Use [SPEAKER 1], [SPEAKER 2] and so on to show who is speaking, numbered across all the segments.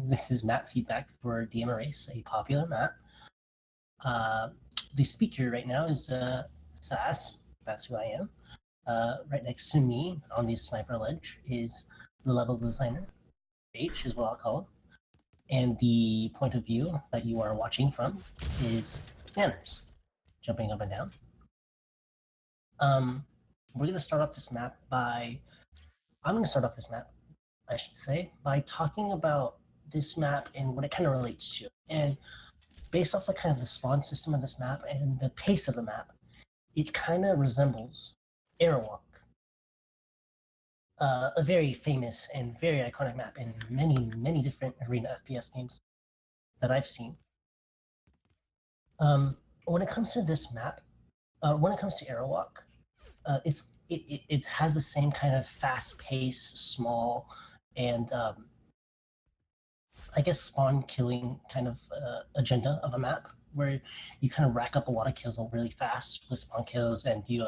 [SPEAKER 1] This is map feedback for DM Erase, a popular map. The speaker right now is Sass. That's who I am. Right next to me on the sniper ledge is the level designer. H is what I'll call him. And the point of view that you are watching from is Manners, jumping up and down. We're going to start off this map by... I'm going to start off this map, I should say, by talking about this map and what it kind of relates to. And based off the kind of the spawn system of this map and the pace of the map, it kind of resembles Airwalk, a very famous and very iconic map in many, many different arena FPS games that I've seen. When it comes to this map, when it comes to Airwalk, it has the same kind of fast-paced, small, and I guess spawn killing kind of agenda of a map, where you kind of rack up a lot of kills really fast with spawn kills, and you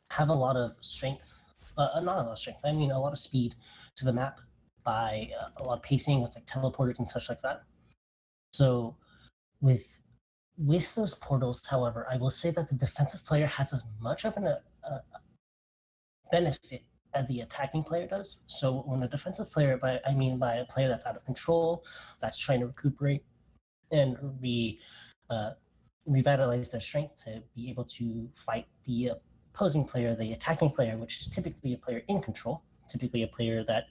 [SPEAKER 1] have a lot of strength, not a lot of strength, I mean a lot of speed to the map by a lot of pacing with like teleporters and such like that. So with those portals, however, I will say that the defensive player has as much of a benefit as the attacking player does. So when a defensive player, I mean by a player that's out of control, that's trying to recuperate and revitalize their strength to be able to fight the opposing player, the attacking player, which is typically a player in control, typically a player that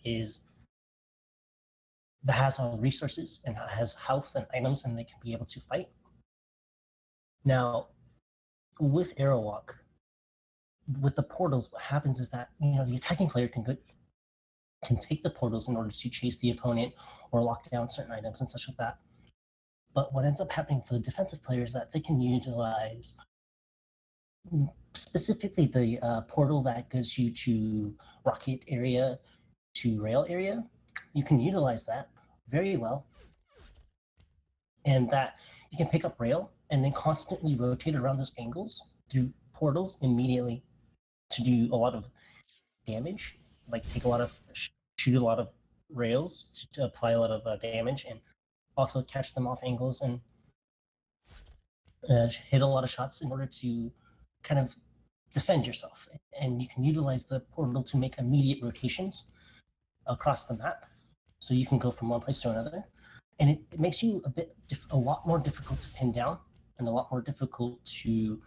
[SPEAKER 1] has all the resources and has health and items, and they can be able to fight. Now, with Airwalk, with the portals, what happens is that the attacking player can take the portals in order to chase the opponent or lock down certain items and such like that. But what ends up happening for the defensive player is that they can utilize specifically the portal that goes you to rocket area to rail area. You can utilize that very well, and that you can pick up rail and then constantly rotate around those angles through portals immediately to do a lot of damage, like shoot a lot of rails to apply a lot of damage, and also catch them off angles and hit a lot of shots in order to kind of defend yourself. And you can utilize the portal to make immediate rotations across the map, so you can go from one place to another, and it makes you a lot more difficult to pin down and a lot more difficult to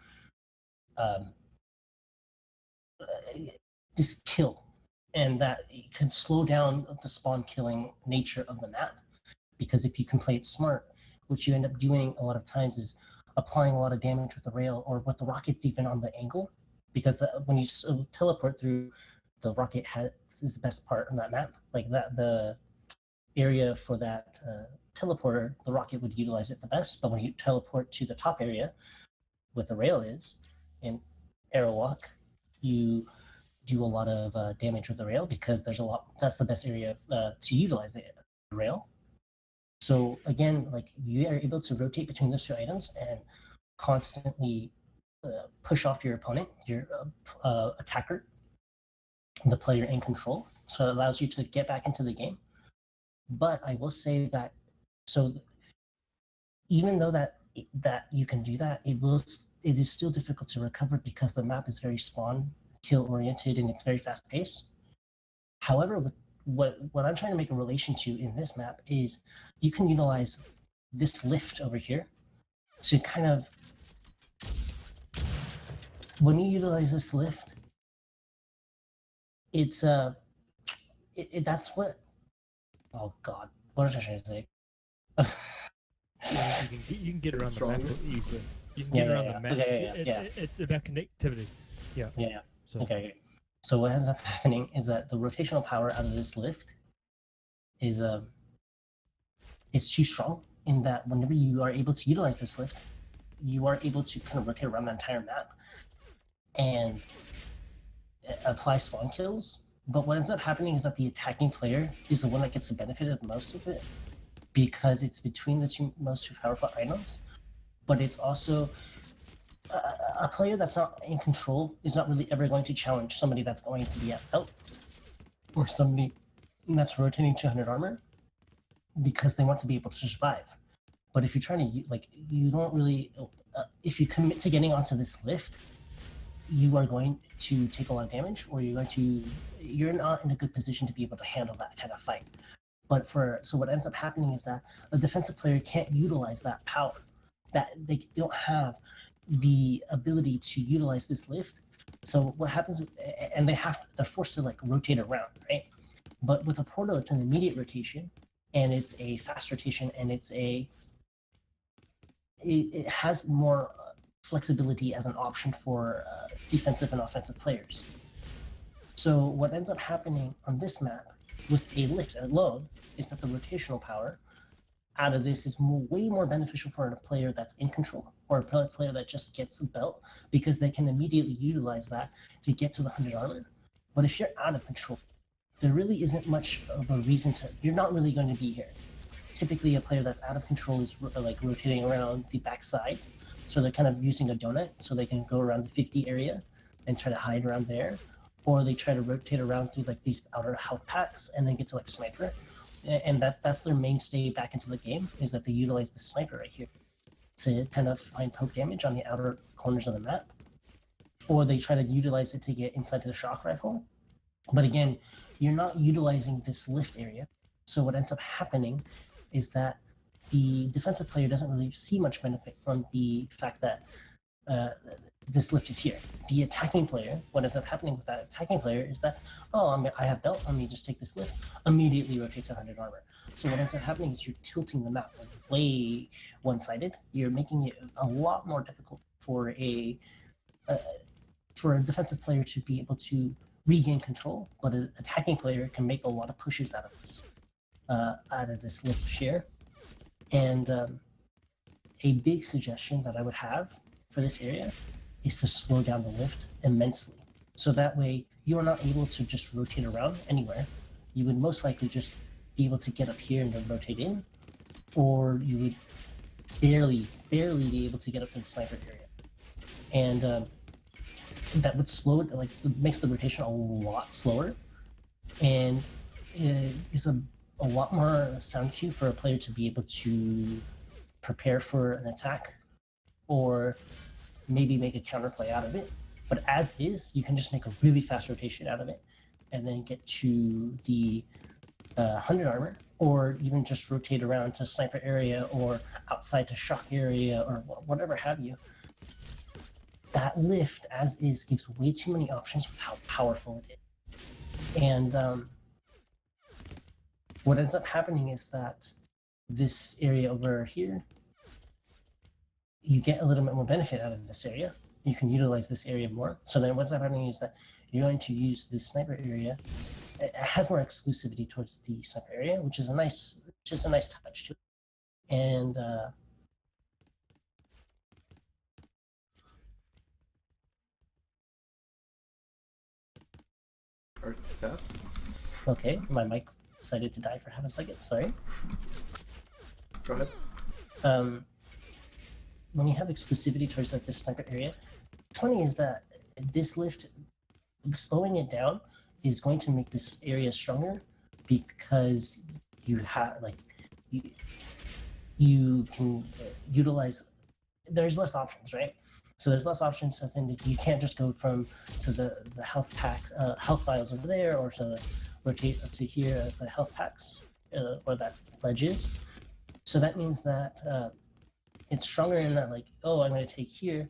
[SPEAKER 1] just kill, and that it can slow down the spawn killing nature of the map, because if you can play it smart, what you end up doing a lot of times is applying a lot of damage with the rail or with the rockets even on the angle, because when you teleport through, the rocket is the best part of that map. Like that, the area for that teleporter, the rocket would utilize it the best. But when you teleport to the top area, where the rail is, in Airwalk, you do a lot of damage with the rail, because that's the best area to utilize the rail. So again, like, you are able to rotate between those two items and constantly push off your opponent, your attacker, the player in control. So it allows you to get back into the game. But I will say that, so even though that you can do that, it is still difficult to recover, because the map is very spawn kill oriented and it's very fast paced. However, with what I'm trying to make a relation to in this map is you can utilize this lift over here to kind of, when you utilize this lift, it's that's what, oh god, what was I trying to say?
[SPEAKER 2] You can get around the map easily. You can get around the map. It's about connectivity. Yeah.
[SPEAKER 1] So. Okay. So what ends up happening is that the rotational power out of this lift is too strong, in that whenever you are able to utilize this lift, you are able to kind of rotate around the entire map and apply spawn kills. But what ends up happening is that the attacking player is the one that gets the benefit of most of it, because it's between the two powerful items. But it's also a player that's not in control is not really ever going to challenge somebody that's going to be at help, or somebody that's rotating 200 armor because they want to be able to survive. But if you're trying to, like, you don't really, if you commit to getting onto this lift, you are going to take a lot of damage, or you're not in a good position to be able to handle that kind of fight. But so what ends up happening is that a defensive player can't utilize that power. That they don't have the ability to utilize this lift. So what happens, and they're forced to like rotate around, right? But with a portal, it's an immediate rotation, and it's a fast rotation, and it has more flexibility as an option for defensive and offensive players. So what ends up happening on this map with a lift alone is that the rotational power out of this is way more beneficial for a player that's in control, or a player that just gets a belt, because they can immediately utilize that to get to the 100 armor. But if you're out of control, there really isn't much of a reason to, you're not really going to be here. Typically a player that's out of control is like rotating around the backside, so they're kind of using a donut so they can go around the 50 area and try to hide around there, or they try to rotate around through like these outer health packs and then get to like sniper, and that's their mainstay back into the game, is that they utilize the sniper right here to kind of find poke damage on the outer corners of the map, or they try to utilize it to get inside to the shock rifle. But again, you're not utilizing this lift area, so what ends up happening is that the defensive player doesn't really see much benefit from the fact that this lift is here. The attacking player, what ends up happening with that attacking player is that, I have belt, let me just take this lift, immediately rotate to 100 armor. So what ends up happening is you're tilting the map way one-sided. You're making it a lot more difficult for a defensive player to be able to regain control, but an attacking player can make a lot of pushes out of this lift share. And a big suggestion that I would have for this area is to slow down the lift immensely. So that way you are not able to just rotate around anywhere. You would most likely just be able to get up here and then rotate in, or you would barely be able to get up to the sniper area. And that would slow it, like, makes the rotation a lot slower, and is a lot more sound cue for a player to be able to prepare for an attack, or maybe make a counterplay out of it. But as is, you can just make a really fast rotation out of it, and then get to the 100 armor, or even just rotate around to sniper area, or outside to shock area, or whatever have you. That lift, as is, gives way too many options with how powerful it is. And what ends up happening is that this area over here, you get a little bit more benefit out of this area. You can utilize this area more. So then what's happening is that you're going to use this sniper area. It has more exclusivity towards the sniper area, which is a nice touch to it. And okay, my mic decided to die for half a second. Sorry.
[SPEAKER 3] Go ahead.
[SPEAKER 1] When you have exclusivity towards like this sniper area, what's funny is that this lift, slowing it down, is going to make this area stronger, because you have you can utilize. There's less options, right? So there's less options, as in you can't just go to the health packs, health vials over there, or to rotate up to here the health packs, where that ledge is. So that means that it's stronger in that, like, I'm going to take here,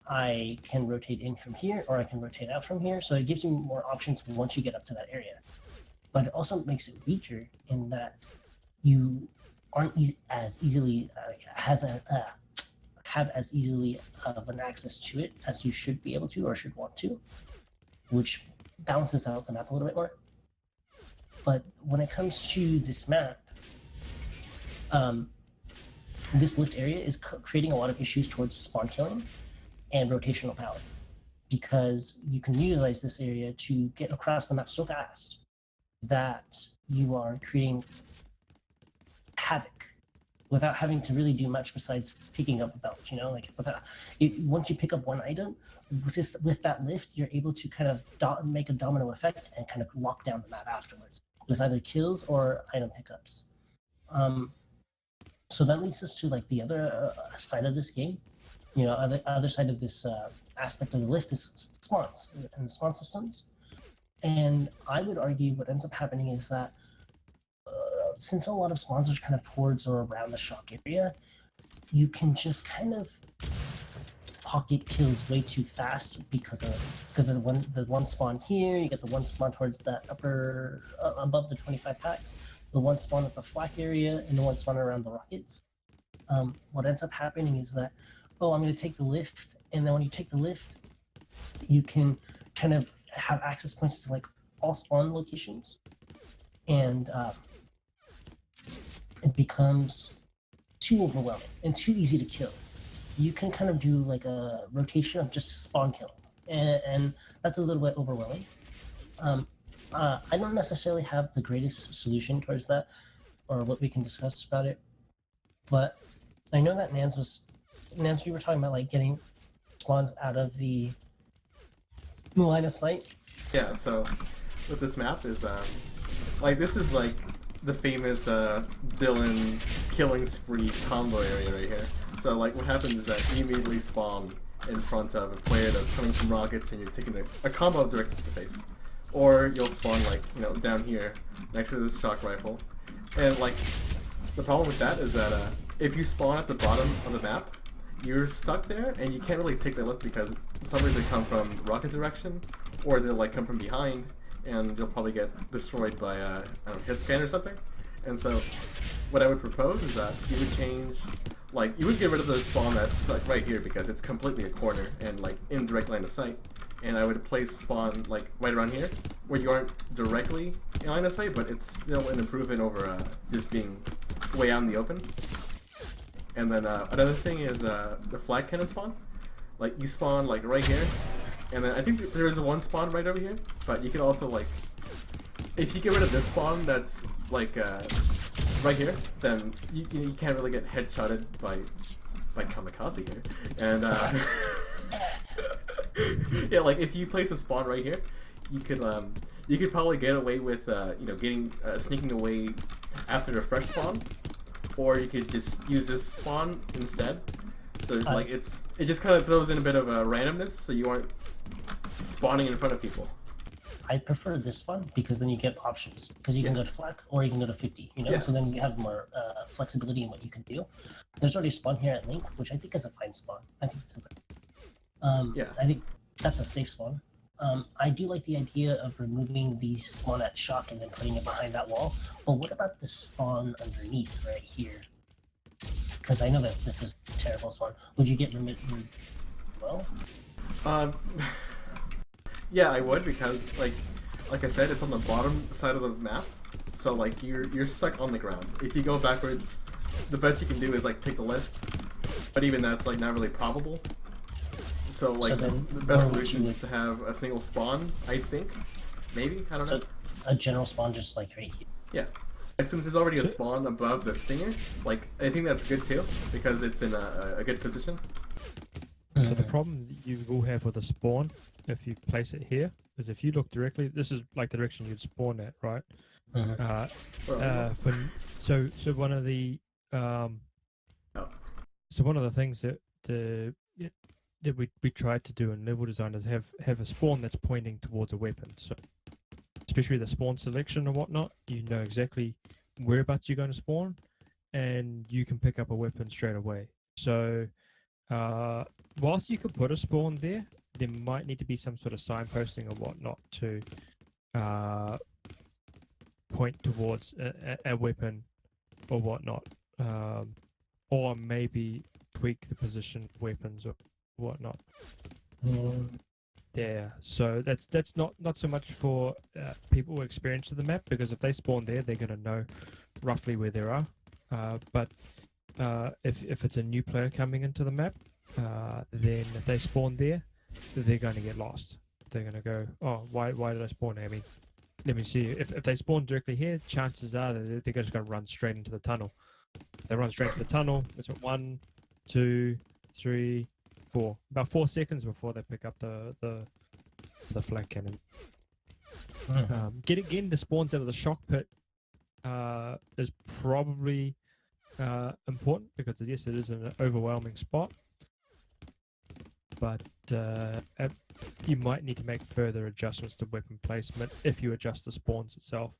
[SPEAKER 1] I can rotate in from here, or I can rotate out from here. So it gives you more options once you get up to that area. But it also makes it weaker in that you aren't as easily have as easily of an access to it as you should be able to, or should want to, which balances out the map a little bit more. But when it comes to this map, this lift area is creating a lot of issues towards spawn killing and rotational power, because you can utilize this area to get across the map so fast that you are creating havoc without having to really do much besides picking up a belt. Once you pick up one item with that lift, you're able to kind of make a domino effect and kind of lock down the map afterwards. with either kills or item pickups. So that leads us to like the other side of this game. You know, other side of this aspect of the lift is spawns and spawn systems. And I would argue what ends up happening is that since a lot of spawns are kind of towards or around the shock area, you can just kind of pocket kills way too fast because of the one spawn here, you get the one spawn towards that upper above the 25 packs, the one spawn at the flak area, and the one spawn around the rockets. What ends up happening is that, oh, I'm going to take the lift, and then when you take the lift, you can kind of have access points to like all spawn locations, and it becomes too overwhelming and too easy to kill. You can kind of do like a rotation of just spawn kill, and that's a little bit overwhelming. I don't necessarily have the greatest solution towards that, or what we can discuss about it, but I know that Nance, we were talking about like getting spawns out of the line of sight.
[SPEAKER 3] Yeah, so with this map is like this is like the famous Dylan killing spree combo area right here. So like what happens is that you immediately spawn in front of a player that's coming from rockets and you're taking a combo directly to the face. Or you'll spawn like, you know, down here next to this shock rifle. And like the problem with that is that if you spawn at the bottom of the map, you're stuck there and you can't really take that look because somebody's gonna come from rocket direction or they'll like come from behind and you'll probably get destroyed by a hit scan or something. And so what I would propose is that you would change, like you would get rid of the spawn that's like right here because it's completely a corner and like in direct line of sight. And I would place a spawn like right around here where you aren't directly in line of sight, but it's still an improvement over just being way out in the open. And then another thing is the flag cannon spawn. Like you spawn like right here, and then I think there is one spawn right over here. But you can also like, if you get rid of this spawn that's like right here, then you can't really get headshotted by kamikaze here. And yeah, like if you place a spawn right here, you could probably get away with you know getting sneaking away after a fresh spawn. Or you could just use this spawn instead. So like it just kind of throws in a bit of a randomness, so you aren't spawning in front of people.
[SPEAKER 1] I prefer this one because then you get options. Because you can go to flak or you can go to 50. You know,
[SPEAKER 3] Yeah.
[SPEAKER 1] so then you have more flexibility in what you can do. There's already a spawn here at Link, which I think is a fine spawn. I think this is.
[SPEAKER 3] Yeah.
[SPEAKER 1] I think that's a safe spawn. I do like the idea of removing the spawn at shock and then putting it behind that wall. But what about the spawn underneath right here? Because I know that this is a terrible spawn. Would you get removed? Well,
[SPEAKER 3] yeah, I would because like I said, it's on the bottom side of the map, so like you're stuck on the ground. If you go backwards, the best you can do is like take the lift, but even that's like not really probable. So like the best solution is to have a single spawn, I think. Maybe, I don't know.
[SPEAKER 1] A general spawn just like right here.
[SPEAKER 3] Yeah. Since there's already a spawn above the stinger, like I think that's good too, because it's in a good position.
[SPEAKER 2] So the problem you will have with a spawn, if you place it here, is if you look directly, this is like the direction you'd spawn at, right? So one of the so one of the things that we tried to do in level design is have a spawn that's pointing towards a weapon. So especially the spawn selection and whatnot, you know exactly whereabouts you're going to spawn, and you can pick up a weapon straight away. So whilst you could put a spawn there might need to be some sort of signposting or whatnot to point towards a weapon or whatnot, or maybe tweak the position of weapons or whatnot. Yeah, so that's not so much for people with experience of the map, because if they spawn there, they're going to know roughly where they are. But if it's a new player coming into the map, then if they spawn there, they're going to get lost. They're going to go, oh, why did I spawn there? I mean, let me see. If they spawn directly here, chances are that they're just going to run straight into the tunnel. If they run straight into the tunnel, it's 1, 2, 3, 4. About 4 seconds before they pick up the flag cannon. Getting the spawns out of the shock pit is probably important because yes, it is an overwhelming spot. But you might need to make further adjustments to weapon placement if you adjust the spawns itself.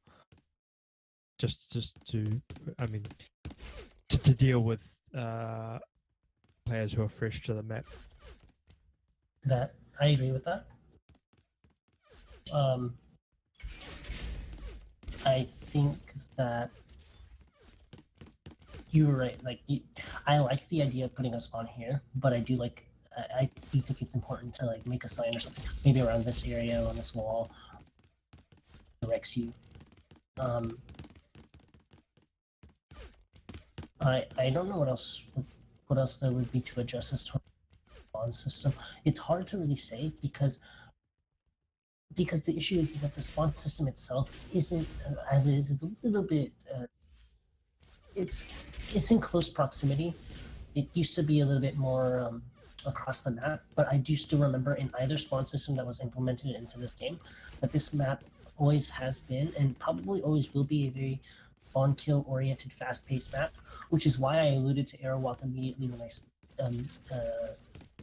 [SPEAKER 2] Just to, I mean, to deal with players who are fresh to the map.
[SPEAKER 1] That I agree with that. I think that you were right. Like, I like the idea of putting a spawn here, but I do think it's important to like make a sign or something, maybe around this area on this wall, directs you. I don't know what else there would be to adjust this spawn system. It's hard to really say because the issue is that the spawn system itself isn't as is. It's a little bit. It's in close proximity. It used to be a little bit more across the map, but I do still remember in either spawn system that was implemented into this game that this map always has been and probably always will be a very spawn kill oriented, fast-paced map, which is why I alluded to Aerowalk immediately when I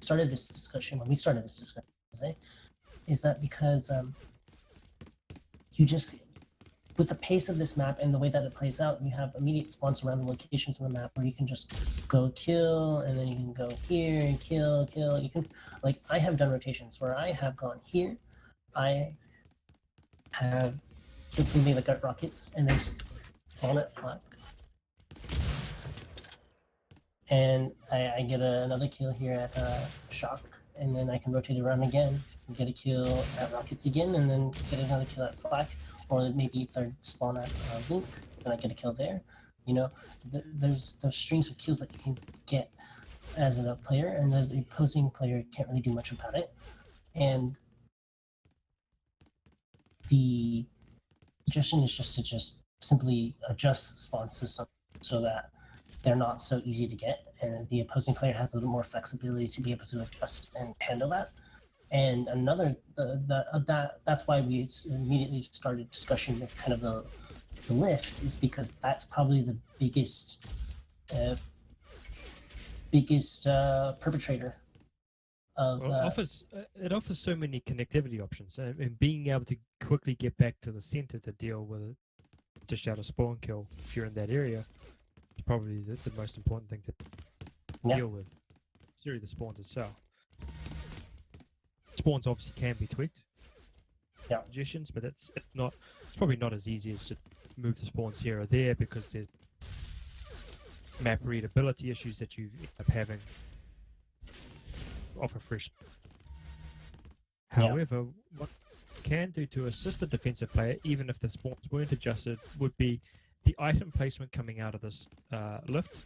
[SPEAKER 1] started this discussion. When we started this discussion, is that because you just, with the pace of this map and the way that it plays out, you have immediate spawns around the locations on the map where you can just go kill, and then you can go here and kill. You can, like, I have done rotations where I have gone here, I have killed somebody that got rockets, and they spawn it flat. And I get another kill here at Shock, and then I can rotate around again and get a kill at rockets again, and then get another kill at flak. Or maybe if I spawn at Link, then I get a kill there. You know, there's those strings of kills that you can get as a player, and as the opposing player can't really do much about it. And the suggestion is just to simply adjust spawn system so that they're not so easy to get, and the opposing player has a little more flexibility to be able to adjust and handle that. And another, that's why we immediately started discussion with kind of the lift, is because that's probably the biggest perpetrator of.
[SPEAKER 2] Well, it offers so many connectivity options, and being able to quickly get back to the center to deal with it, dish out a spawn kill if you're in that area, is probably the most important thing to deal with. It's the spawns itself. Spawns obviously can be tweaked. Suggestions, but it's probably not as easy as to move the spawns here or there, because there's map readability issues that you end up having off a fresh. However, what you can do to assist the defensive player, even if the spawns weren't adjusted, would be the item placement coming out of this lift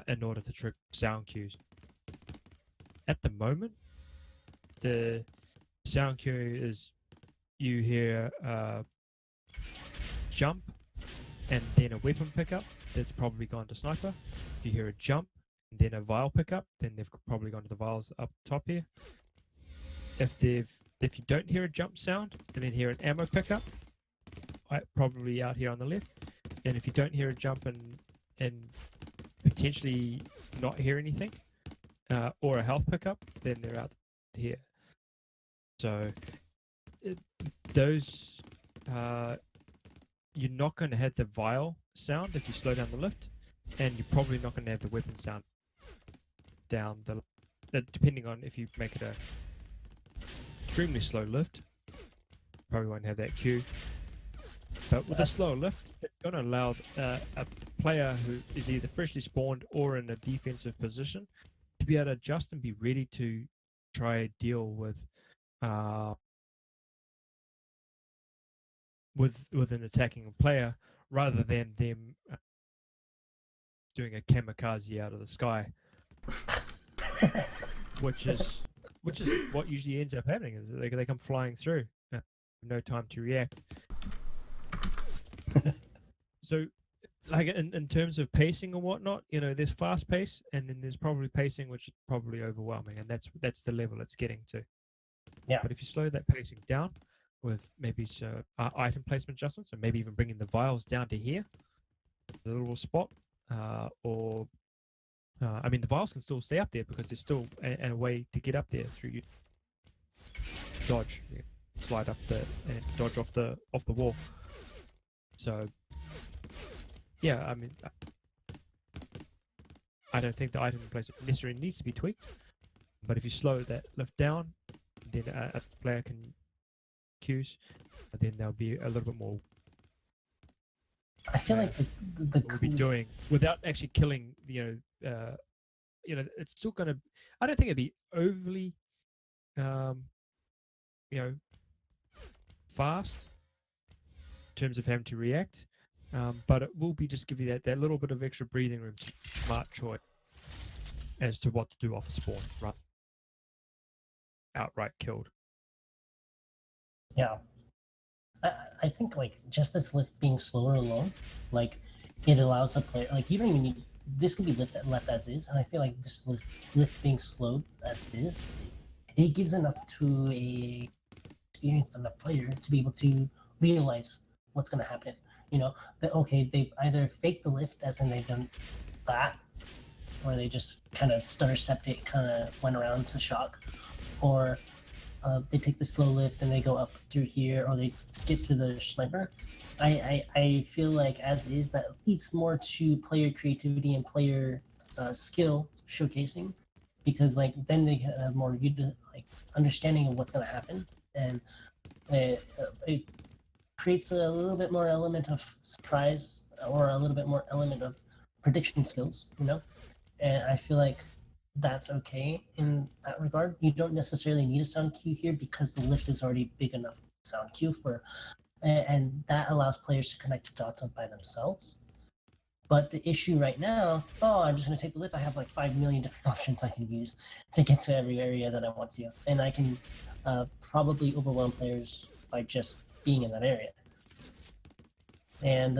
[SPEAKER 2] in order to trigger sound cues. At the moment, the sound cue is you hear jump and then a weapon pickup that's probably gone to sniper. If you hear a jump and then a vial pickup, then they've probably gone to the vials up top here. If you don't hear a jump sound and then hear an ammo pickup, probably out here on the left. And if you don't hear a jump and potentially not hear anything, or a health pickup, then they're out here. So those you're not going to have the vial sound if you slow down the lift, and you're probably not going to have the weapon sound down the depending on if you make it a extremely slow lift, probably won't have that cue. But with a slower lift, it's going to allow a player who is either freshly spawned or in a defensive position to be able to adjust and be ready to try deal with an attacking player, rather than them doing a kamikaze out of the sky, which is what usually ends up happening. Is they come flying through, no time to react. So, like in terms of pacing and whatnot, you know, there's fast pace, and then there's probably pacing which is probably overwhelming, and that's the level it's getting to.
[SPEAKER 1] Yeah.
[SPEAKER 2] But if you slow that pacing down, with maybe item placement adjustments, or maybe even bringing the vials down to here, the little spot, or I mean, the vials can still stay up there because there's still a way to get up there through you dodge, slide up and dodge off the wall. So yeah, I mean, I don't think the item placement necessarily needs to be tweaked, but if you slow that lift down, then a player can cues, then there'll be a little bit more
[SPEAKER 1] I feel like the
[SPEAKER 2] we'll be doing without actually killing. It's still gonna. I don't think it'd be overly, fast in terms of having to react, but it will be just give you that little bit of extra breathing room to smart choice as to what to do off a spawn, right? Outright killed.
[SPEAKER 1] Yeah. I think like just this lift being slower alone, like it allows the player like you don't even need this could be left as is, and I feel like this lift being slowed as it is, it gives enough to a experience on the player to be able to realize what's gonna happen. You know, that okay, they either fake the lift as in they've done that, or they just kind of stutter stepped it, kind of went around to shock, or they take the slow lift and they go up through here, or they get to the sniper. I feel like as is that leads more to player creativity and player skill showcasing, because like then they have more like understanding of what's going to happen, and it creates a little bit more element of surprise or a little bit more element of prediction skills, you know. And I feel like that's okay in that regard. You don't necessarily need a sound cue here because the lift is already big enough sound cue for, and that allows players to connect the dots up by themselves. But the issue right now, I'm just going to take the lift. I have like 5 million different options I can use to get to every area that I want to, and I can probably overwhelm players by just being in that area. And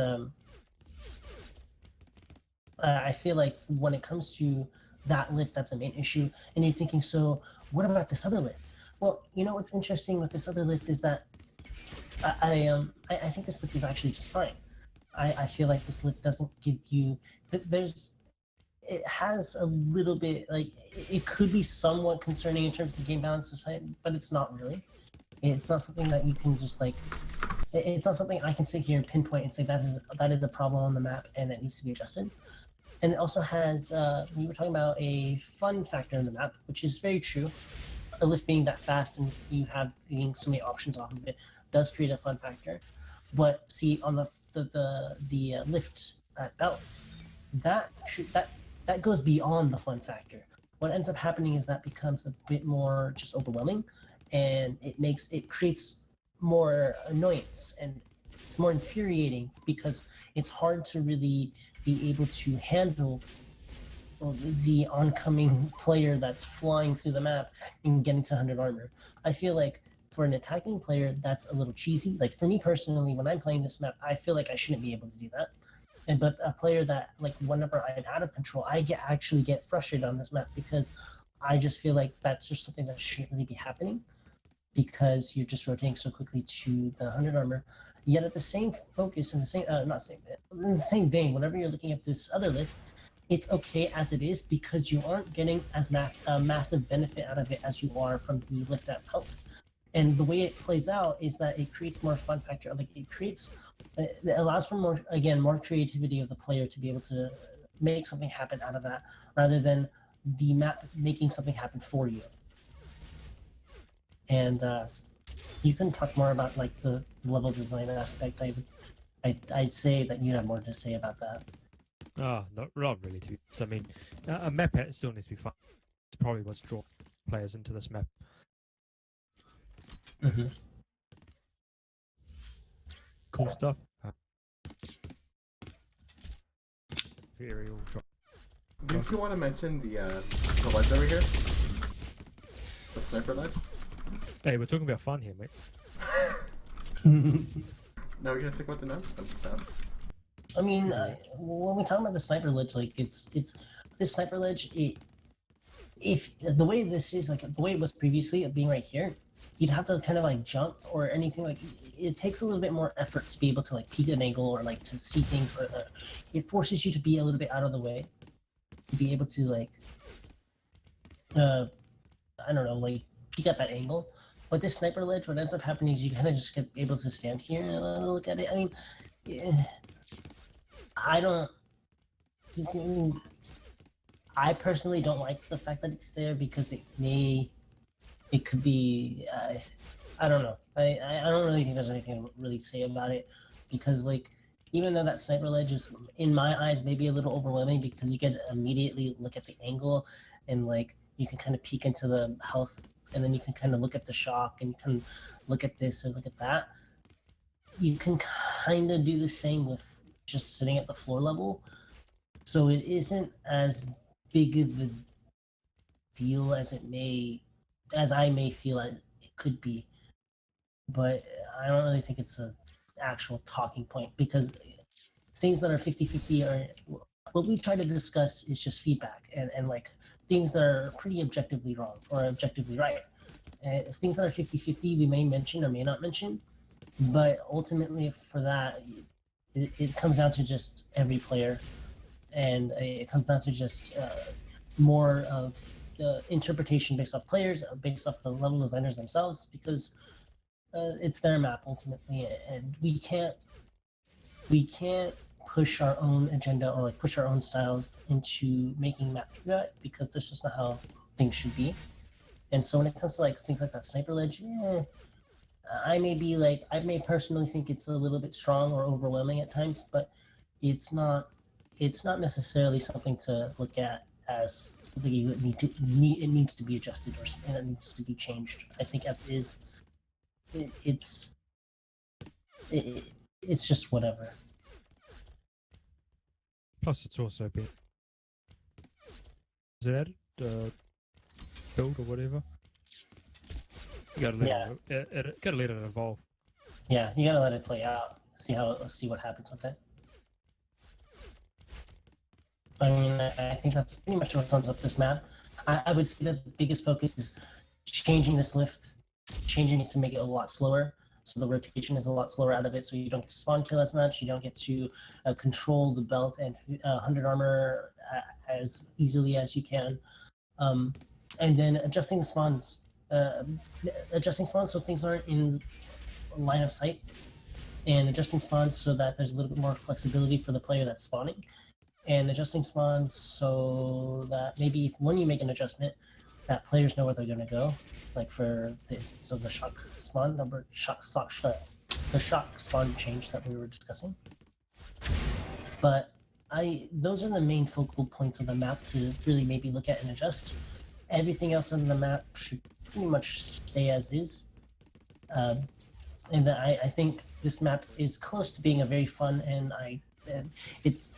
[SPEAKER 1] I feel like when it comes to that lift, that's a main issue. And you're thinking, so what about this other lift? Well, you know what's interesting with this other lift is that I think this lift is actually just fine. I feel like this lift doesn't give you it has a little bit like it could be somewhat concerning in terms of the game balance society, but it's not really. It's not something that you can just like. It's not something I can sit here and pinpoint and say that is the problem on the map and that needs to be adjusted. And it also has, we were talking about a fun factor in the map, which is very true. A lift being that fast and you have being so many options off of it does create a fun factor. But see, on the lift at belt, that goes beyond the fun factor. What ends up happening is that becomes a bit more just overwhelming, and it creates more annoyance, and it's more infuriating because it's hard to really be able to handle the oncoming player that's flying through the map and getting to 100 armor. I feel like for an attacking player, that's a little cheesy. Like for me personally, when I'm playing this map, I feel like I shouldn't be able to do that. But a player that like whenever I'm out of control, I actually get frustrated on this map because I just feel like that's just something that shouldn't really be happening, because you're just rotating so quickly to the 100 armor. Yet at the same focus, in the same in the same vein, whenever you're looking at this other lift, it's okay as it is because you aren't getting as massive benefit out of it as you are from the lift at belt. And the way it plays out is that it creates more fun factor. Like it allows for more creativity of the player to be able to make something happen out of that, rather than the map making something happen for you. And you can talk more about like the level design aspect. I'd say that you have more to say about that.
[SPEAKER 2] Not really. I mean, a map still needs to be fun. It's probably what's drawn players into this map.
[SPEAKER 1] Mm-hmm.
[SPEAKER 2] Cool stuff. Aerial drop.
[SPEAKER 3] Did you want to mention the ledge over here? The sniper ledge?
[SPEAKER 2] Hey, we're talking about fun here, mate.
[SPEAKER 3] No, we're gonna talk about the nonsense stuff.
[SPEAKER 1] I mean, when we talk about the sniper ledge, like it's this sniper ledge. If the way this is, like the way it was previously, being right here, you'd have to kind of like jump or anything. Like it takes a little bit more effort to be able to like peek an angle or like to see things, or it forces you to be a little bit out of the way to be able to like I don't know, like peek at that angle. But this sniper ledge, what ends up happening is you kind of just get able to stand here and look at it. I mean, yeah, I don't. I mean, I personally don't like the fact that it's there because it could be, I don't know. I don't really think there's anything to really say about it because like even though that sniper ledge is in my eyes maybe a little overwhelming because you get to immediately look at the angle and like you can kind of peek into the health and then you can kind of look at the shock and you can look at this or look at that. You can kind of do the same with just sitting at the floor level, so it isn't as big of a deal as I may feel it could be. But I don't really think it's an actual talking point because things that are 50-50 are what we try to discuss is just feedback and like things that are pretty objectively wrong or objectively right. Things that are 50-50 we may mention or may not mention, but ultimately for that it comes down to just every player, and it comes down to just more of the interpretation based off players, based off the level designers themselves, because it's their map ultimately, and we can't push our own agenda or like push our own styles into making map because that's just not how things should be. And so when it comes to like things like that sniper ledge, I may personally think it's a little bit strong or overwhelming at times, but it's not necessarily something to look at as something you it needs to be adjusted or something that needs to be changed. I think as is, it, it's it, it's just whatever.
[SPEAKER 2] Plus, it's also a bit. Is it added? Build or whatever. You gotta let it. Gotta let it evolve.
[SPEAKER 1] Yeah, you gotta let it play out. See what happens with it. I mean, I think that's pretty much what sums up this map. I would say that the biggest focus is changing this lift, changing it to make it a lot slower. So the rotation is a lot slower out of it, so you don't get to spawn kill as much. You don't get to control the belt and 100 armor as easily as you can. And then adjusting spawns so things aren't in line of sight, and adjusting spawns so that there's a little bit more flexibility for the player that's spawning, and adjusting spawns so that maybe when you make an adjustment, that players know where they're going to go. Like for the shock spawn, the shock spawn change that we were discussing. But those are the main focal points of the map to really maybe look at and adjust. Everything else on the map should pretty much stay as is. And I think this map is close to being a very fun and it's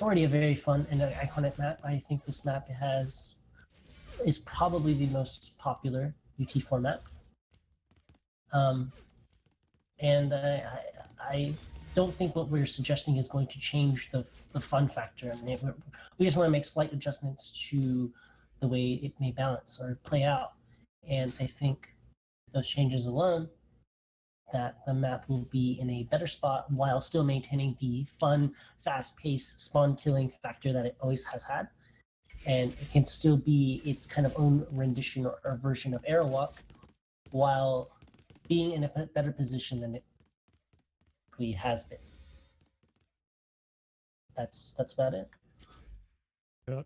[SPEAKER 1] already a very fun and iconic map. I think this map is probably the most popular UT4 map. And I don't think what we're suggesting is going to change the fun factor. I mean, we just want to make slight adjustments to the way it may balance or play out. And I think those changes alone, that the map will be in a better spot while still maintaining the fun, fast-paced spawn killing factor that it always has had. And it can still be its kind of own rendition or version of Aerowalk while being in a better position than it really has been. That's about it.
[SPEAKER 2] Yeah.